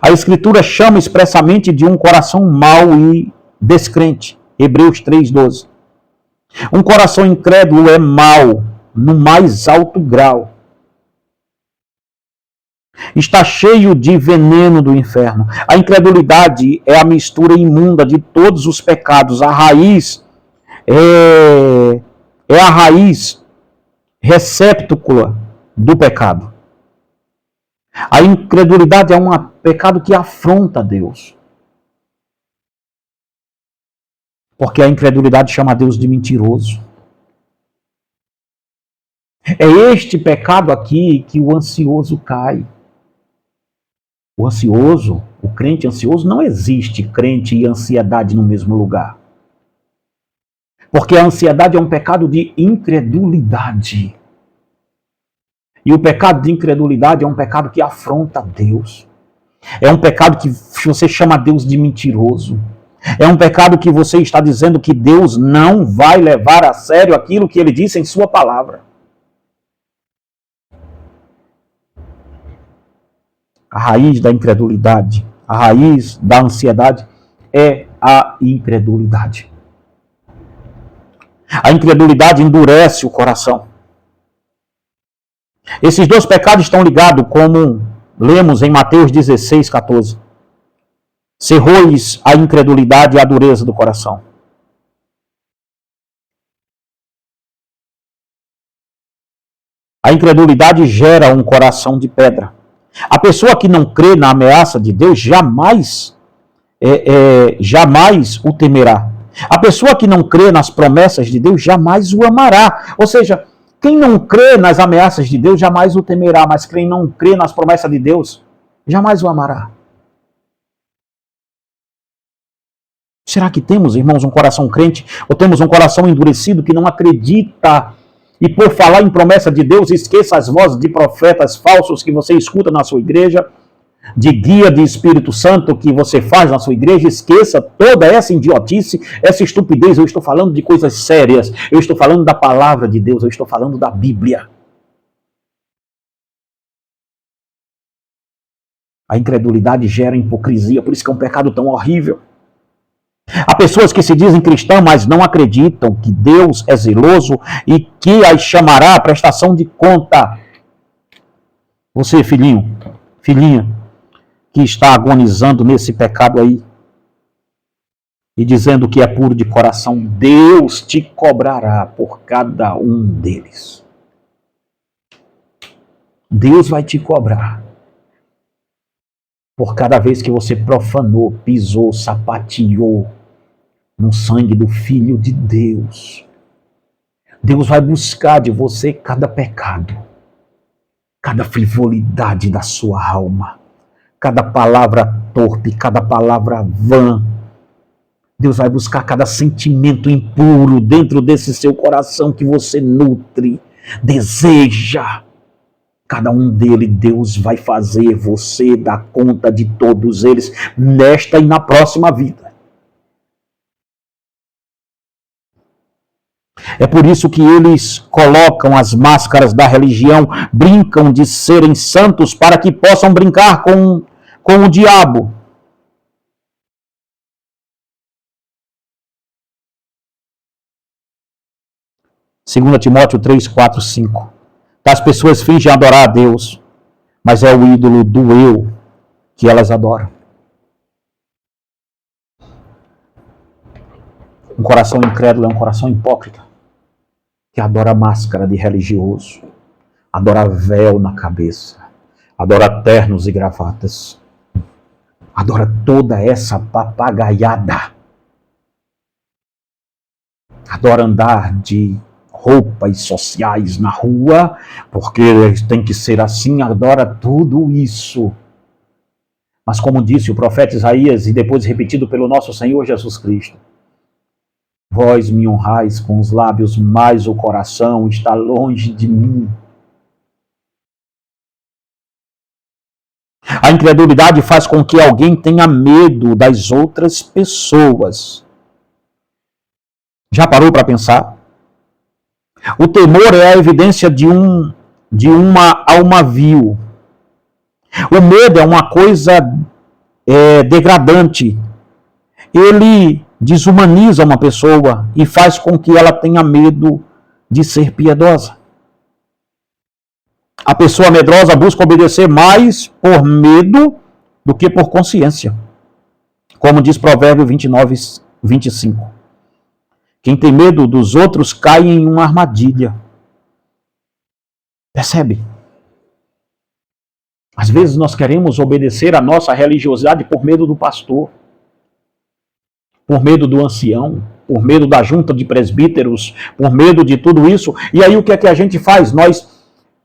[SPEAKER 1] A Escritura chama expressamente de um coração mau e descrente. Hebreus 3:12. Um coração incrédulo é mau no mais alto grau. Está cheio de veneno do inferno. A incredulidade é a mistura imunda de todos os pecados. A raiz é a raiz recéptula do pecado. A incredulidade é um pecado que afronta Deus. Porque a incredulidade chama Deus de mentiroso. É este pecado aqui que o ansioso cai. O ansioso, o crente ansioso, não existe crente e ansiedade no mesmo lugar. Porque a ansiedade é um pecado de incredulidade. E o pecado de incredulidade é um pecado que afronta Deus. É um pecado que você chama Deus de mentiroso. É um pecado que você está dizendo que Deus não vai levar a sério aquilo que Ele disse em sua palavra. A raiz da incredulidade, a raiz da ansiedade é a incredulidade. A incredulidade endurece o coração. Esses dois pecados estão ligados, como lemos em Mateus 16:14. Cerrou-lhes a incredulidade e a dureza do coração. A incredulidade gera um coração de pedra. A pessoa que não crê na ameaça de Deus jamais o temerá. A pessoa que não crê nas promessas de Deus jamais o amará. Ou seja, quem não crê nas ameaças de Deus jamais o temerá, mas quem não crê nas promessas de Deus jamais o amará. Será que temos, irmãos, um coração crente ou temos um coração endurecido que não acredita? E por falar em promessa de Deus, esqueça as vozes de profetas falsos que você escuta na sua igreja, de guia de Espírito Santo que você faz na sua igreja, esqueça toda essa idiotice, essa estupidez. Eu estou falando de coisas sérias, eu estou falando da palavra de Deus, eu estou falando da Bíblia. A incredulidade gera hipocrisia, por isso que é um pecado tão horrível. Há pessoas que se dizem cristãs, mas não acreditam que Deus é zeloso e que as chamará à prestação de conta. Você, filhinho, filhinha, que está agonizando nesse pecado aí e dizendo que é puro de coração, Deus te cobrará por cada um deles. Deus vai te cobrar por cada vez que você profanou, pisou, sapateou no sangue do Filho de Deus. Deus vai buscar de você cada pecado, cada frivolidade da sua alma, cada palavra torpe, cada palavra vã. Deus vai buscar cada sentimento impuro dentro desse seu coração que você nutre, deseja. Cada um deles, Deus vai fazer você dar conta de todos eles, nesta e na próxima vida. É por isso que eles colocam as máscaras da religião, brincam de serem santos para que possam brincar com o diabo. Segundo Timóteo 3, 4, 5. As pessoas fingem adorar a Deus, mas é o ídolo do eu que elas adoram. Um coração incrédulo é um coração hipócrita, que adora máscara de religioso, adora véu na cabeça, adora ternos e gravatas, adora toda essa papagaiada, adora andar de roupas sociais na rua, porque tem que ser assim, adora tudo isso. Mas como disse o profeta Isaías, e depois repetido pelo nosso Senhor Jesus Cristo, vós me honrais com os lábios, mas o coração está longe de mim. A incredulidade faz com que alguém tenha medo das outras pessoas. Já parou para pensar? O temor é a evidência de uma alma vil. O medo é uma coisa degradante. Ele desumaniza uma pessoa e faz com que ela tenha medo de ser piedosa. A pessoa medrosa busca obedecer mais por medo do que por consciência. Como diz Provérbio 29, 25. Quem tem medo dos outros cai em uma armadilha. Percebe? Às vezes nós queremos obedecer a nossa religiosidade por medo do pastor, por medo do ancião, por medo da junta de presbíteros, por medo de tudo isso. E aí o que é que a gente faz? Nós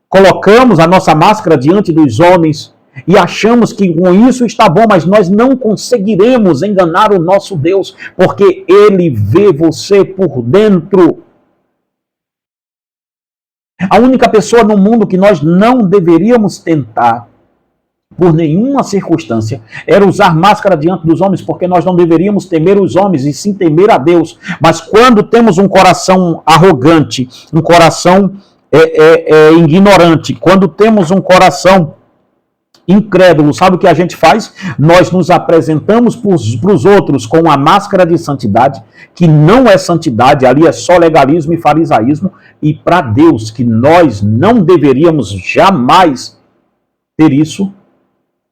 [SPEAKER 1] colocamos a nossa máscara diante dos homens e achamos que com isso está bom, mas nós não conseguiremos enganar o nosso Deus, porque Ele vê você por dentro. A única pessoa no mundo que nós não deveríamos tentar, por nenhuma circunstância, era usar máscara diante dos homens, porque nós não deveríamos temer os homens, e sim temer a Deus. Mas quando temos um coração arrogante, um coração ignorante, quando temos um coração incrédulo, sabe o que a gente faz? Nós nos apresentamos para os outros com a máscara de santidade, que não é santidade, ali é só legalismo e farisaísmo, e para Deus, que nós não deveríamos jamais ter isso,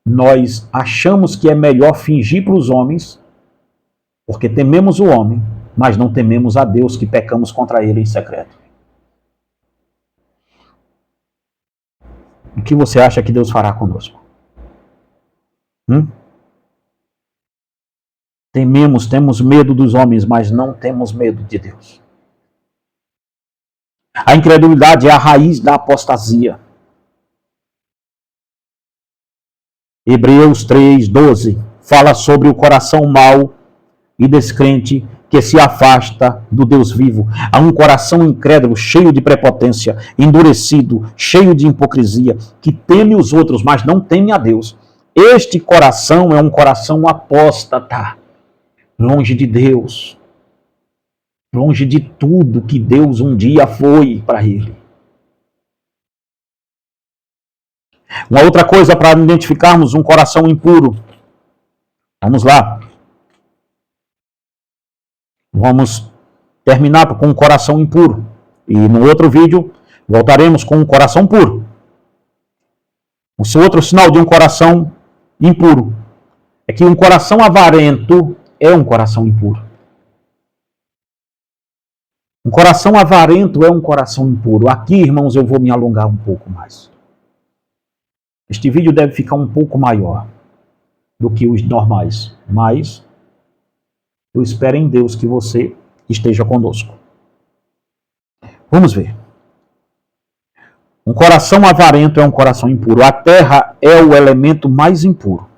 [SPEAKER 1] nós achamos que é melhor fingir para os homens, porque tememos o homem, mas não tememos a Deus, que pecamos contra ele em secreto. O que você acha que Deus fará conosco? Temos medo dos homens, mas não temos medo de Deus. A incredulidade é a raiz da apostasia. Hebreus 3:12 fala sobre o coração mau e descrente que se afasta do Deus vivo. Há um coração incrédulo, cheio de prepotência, endurecido, cheio de hipocrisia, que teme os outros, mas não teme a Deus. Este coração é um coração apóstata, longe de Deus, longe de tudo que Deus um dia foi para ele. Uma outra coisa para identificarmos um coração impuro. Vamos lá. Vamos terminar com um coração impuro. E no outro vídeo voltaremos com um coração puro. O seu outro sinal de um coração impuro é que um coração avarento é um coração impuro. Um coração avarento é um coração impuro. Aqui, irmãos, eu vou me alongar um pouco mais. Este vídeo deve ficar um pouco maior do que os normais, mas eu espero em Deus que você esteja conosco. Vamos ver. Um coração avarento é um coração impuro. A terra é o elemento mais impuro.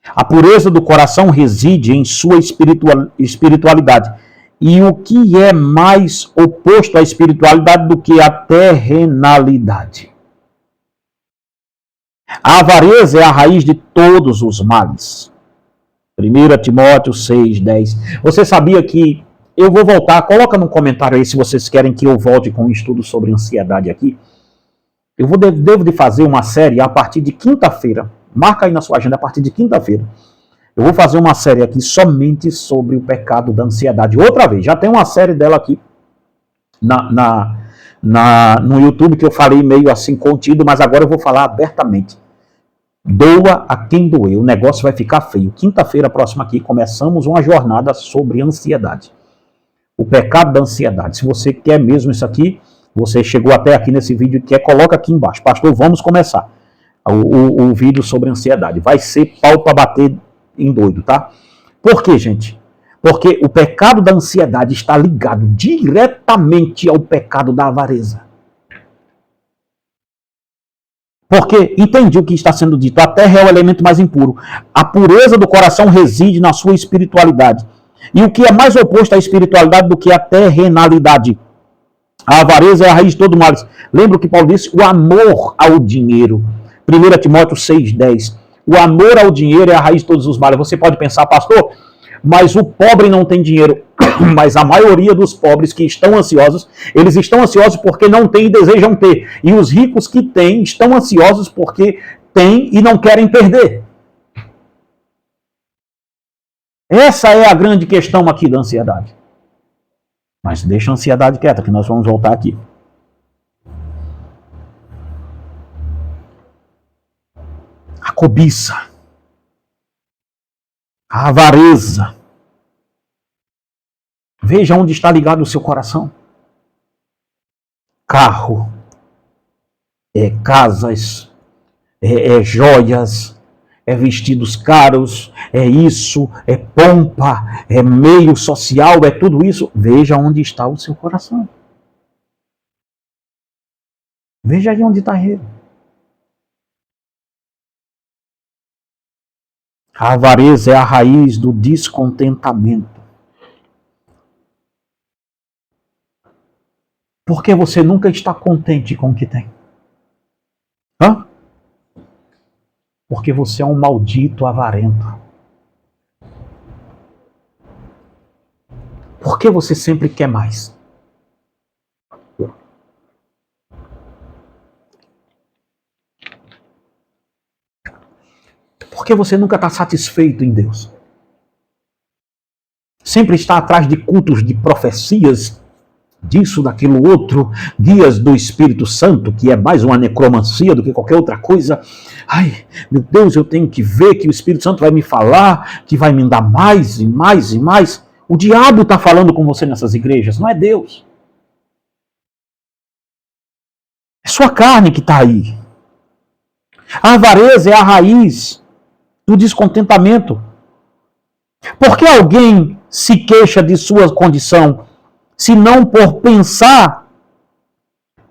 [SPEAKER 1] A pureza do coração reside em sua espiritualidade. E o que é mais oposto à espiritualidade do que a terrenalidade? A avareza é a raiz de todos os males. 1 Timóteo 6:10. Você sabia que eu vou voltar, coloca no comentário aí se vocês querem que eu volte com um estudo sobre ansiedade aqui. Eu devo de fazer uma série a partir de quinta-feira. Marca aí na sua agenda a partir de quinta-feira. Eu vou fazer uma série aqui somente sobre o pecado da ansiedade. Outra vez, já tem uma série dela aqui no YouTube que eu falei meio assim contido, mas agora eu vou falar abertamente. Doa a quem doer, o negócio vai ficar feio. Quinta-feira próxima aqui começamos uma jornada sobre ansiedade. O pecado da ansiedade. Se você quer mesmo isso aqui, você chegou até aqui nesse vídeo e quer, coloca aqui embaixo. Pastor, vamos começar o vídeo sobre ansiedade. Vai ser pau para bater em doido, tá? Por quê, gente? Porque o pecado da ansiedade está ligado diretamente ao pecado da avareza. Porque, entendi o que está sendo dito, a terra é o elemento mais impuro. A pureza do coração reside na sua espiritualidade. E o que é mais oposto à espiritualidade do que a terrenalidade? A avareza é a raiz de todo mal. Lembra o que Paulo disse? O amor ao dinheiro. 1 Timóteo 6,10. O amor ao dinheiro é a raiz de todos os males. Você pode pensar, pastor, mas o pobre não tem dinheiro. Mas a maioria dos pobres que estão ansiosos, eles estão ansiosos porque não têm e desejam ter. E os ricos que têm estão ansiosos porque têm e não querem perder. Essa é a grande questão aqui da ansiedade. Mas deixa a ansiedade quieta, que nós vamos voltar aqui. A cobiça. A avareza. Veja onde está ligado o seu coração. Carro. Casas. Joias. Vestidos caros, isso, pompa, meio social, tudo isso. Veja onde está o seu coração. Veja aí onde está ele. A avareza é a raiz do descontentamento. Porque você nunca está contente com o que tem. Hã? Porque você é um maldito avarento. Por que você sempre quer mais? Por que você nunca está satisfeito em Deus? Sempre está atrás de cultos, de profecias, disso, daquilo outro, guias do Espírito Santo, que é mais uma necromancia do que qualquer outra coisa. Ai, meu Deus, eu tenho que ver que o Espírito Santo vai me falar, que vai me dar mais e mais e mais. O diabo está falando com você nessas igrejas, não é Deus. É sua carne que está aí. A avareza é a raiz do descontentamento. Por que alguém se queixa de sua condição, se não por pensar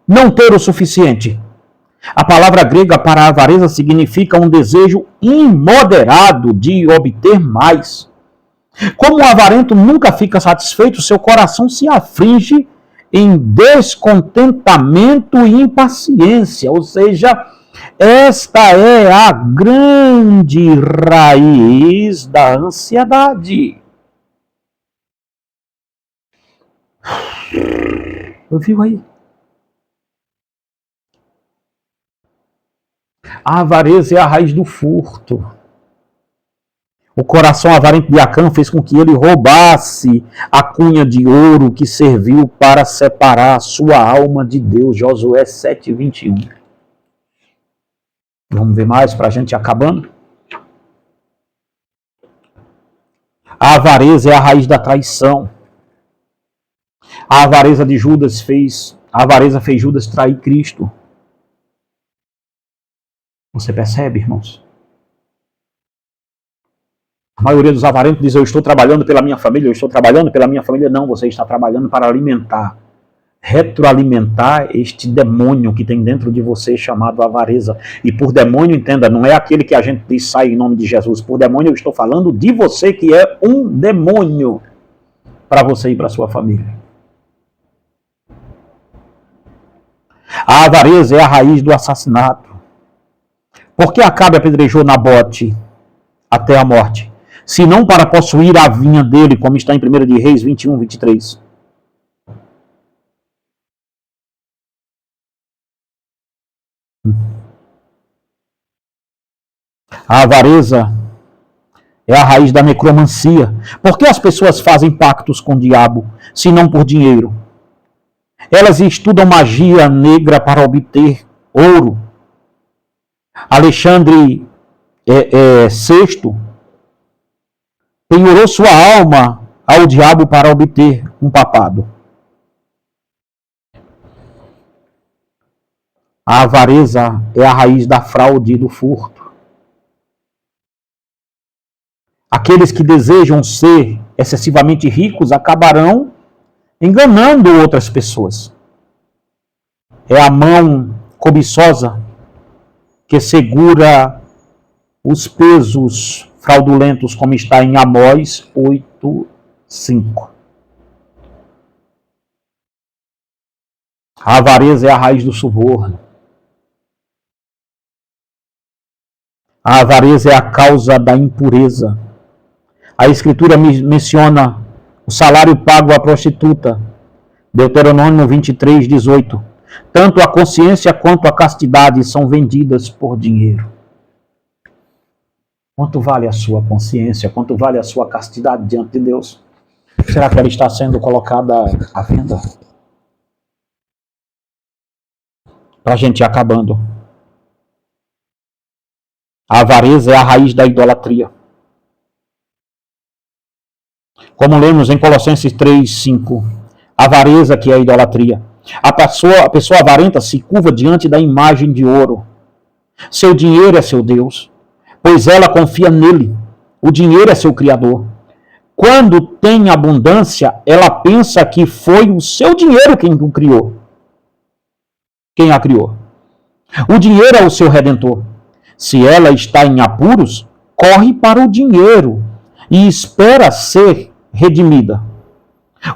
[SPEAKER 1] não ter o suficiente? A palavra grega para avareza significa um desejo imoderado de obter mais. Como o avarento nunca fica satisfeito, seu coração se aflige em descontentamento e impaciência. Ou seja, esta é a grande raiz da ansiedade. Ouviu aí? A avareza é a raiz do furto. O coração avarento de Acã fez com que ele roubasse a cunha de ouro que serviu para separar a sua alma de Deus. Josué 7:21. Vamos ver mais para a gente ir acabando? A avareza é a raiz da traição. A avareza fez Judas trair Cristo. Você percebe, irmãos? A maioria dos avarentos diz, eu estou trabalhando pela minha família, eu estou trabalhando pela minha família. Não, você está trabalhando para alimentar, retroalimentar este demônio que tem dentro de você chamado avareza. E por demônio, entenda, não é aquele que a gente diz sai em nome de Jesus. Por demônio eu estou falando de você que é um demônio para você e para sua família. A avareza é a raiz do assassinato. Por que Acabe apedrejou Nabote até a morte? senão para possuir a vinha dele, como está em 1 de Reis 21, 23. A avareza é a raiz da necromancia. Por que as pessoas fazem pactos com o diabo, se não por dinheiro? Elas estudam magia negra para obter ouro. Alexandre VI penhorou sua alma ao diabo para obter um papado. A avareza é a raiz da fraude e do furto. Aqueles que desejam ser excessivamente ricos acabarão enganando outras pessoas. É a mão cobiçosa que segura os pesos fraudulentos, como está em Amós 8:5. A avareza é a raiz do suborno. A avareza é a causa da impureza. A Escritura menciona o salário pago à prostituta. Deuteronômio 23:18. Tanto a consciência quanto a castidade são vendidas por dinheiro. Quanto vale a sua consciência? Quanto vale a sua castidade diante de Deus? Será que ela está sendo colocada à venda? Para a gente ir acabando. A avareza é a raiz da idolatria. Como lemos em Colossenses 3:5, a avareza que é a idolatria. A pessoa avarenta se curva diante da imagem de ouro. Seu dinheiro é seu Deus, pois ela confia nele. O dinheiro é seu criador. Quando tem abundância, ela pensa que foi o seu dinheiro quem o criou. Quem a criou. O dinheiro é o seu redentor. Se ela está em apuros, corre para o dinheiro e espera ser redimida.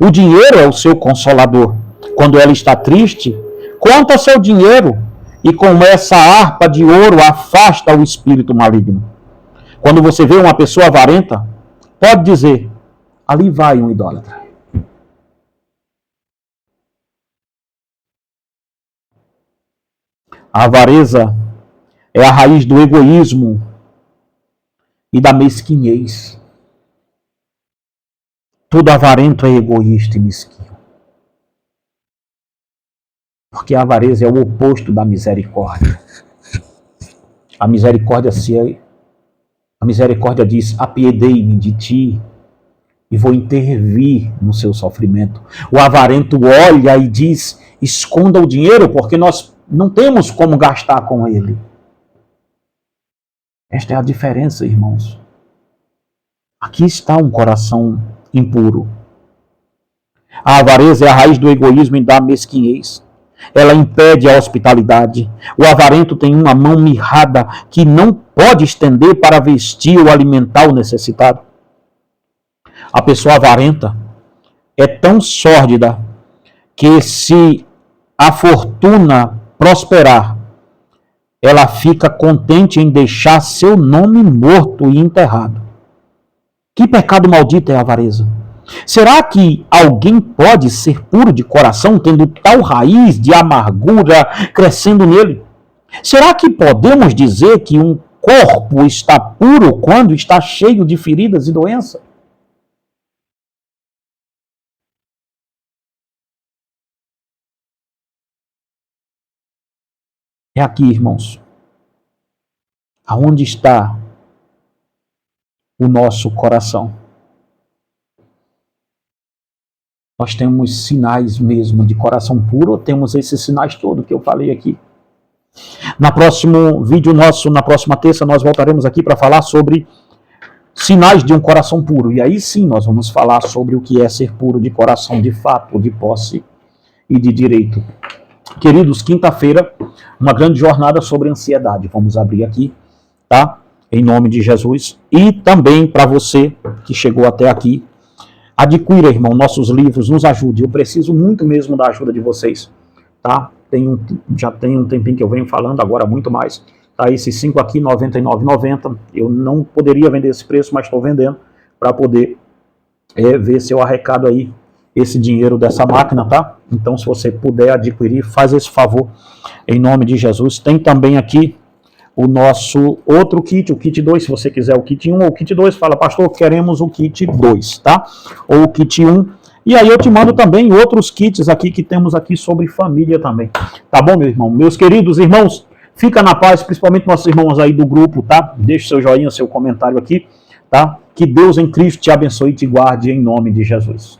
[SPEAKER 1] O dinheiro é o seu consolador. Quando ela está triste, conta seu dinheiro e com essa harpa de ouro afasta o espírito maligno. Quando você vê uma pessoa avarenta, pode dizer, ali vai um idólatra. A avareza é a raiz do egoísmo e da mesquinhez. Todo avarento é egoísta e mesquinho. Porque a avareza é o oposto da misericórdia. A misericórdia diz, apiedei-me de ti e vou intervir no seu sofrimento. O avarento olha e diz, esconda o dinheiro porque nós não temos como gastar com ele. Esta é a diferença, irmãos. Aqui está um coração impuro. A avareza é a raiz do egoísmo e da mesquinhez. Ela impede a hospitalidade. O avarento tem uma mão mirrada que não pode estender para vestir ou alimentar o necessitado. A pessoa avarenta é tão sórdida que se a fortuna prosperar, ela fica contente em deixar seu nome morto e enterrado. Que pecado maldito é a avareza? Será que alguém pode ser puro de coração, tendo tal raiz de amargura crescendo nele? Será que podemos dizer que um corpo está puro quando está cheio de feridas e doença? É aqui, irmãos, aonde está o nosso coração. Nós temos sinais mesmo de coração puro, ou temos esses sinais todos que eu falei aqui? No próximo vídeo nosso, na próxima terça, nós voltaremos aqui para falar sobre sinais de um coração puro. E aí sim nós vamos falar sobre o que é ser puro de coração, de fato, de posse e de direito. Queridos, quinta-feira, uma grande jornada sobre ansiedade. Vamos abrir aqui, tá? Em nome de Jesus. E também para você que chegou até aqui, adquira, irmão, nossos livros, nos ajude. Eu preciso muito mesmo da ajuda de vocês, tá? Já tem um tempinho que eu venho falando, agora muito mais, Tá, esses 5 aqui, R$ 99,90. Eu não poderia vender esse preço, mas estou vendendo para poder ver se eu arrecado aí esse dinheiro dessa máquina, tá? Então, se você puder adquirir, faz esse favor em nome de Jesus. Tem também aqui o nosso outro kit, o kit 2, se você quiser o kit 1 ou o kit 2, fala, pastor, queremos o kit 2, tá? Ou o kit 1. E aí eu te mando também outros kits aqui que temos aqui sobre família também. Tá bom, meu irmão? Meus queridos irmãos, fica na paz, principalmente nossos irmãos aí do grupo, tá? Deixe seu joinha, seu comentário aqui, tá? Que Deus em Cristo te abençoe e te guarde em nome de Jesus.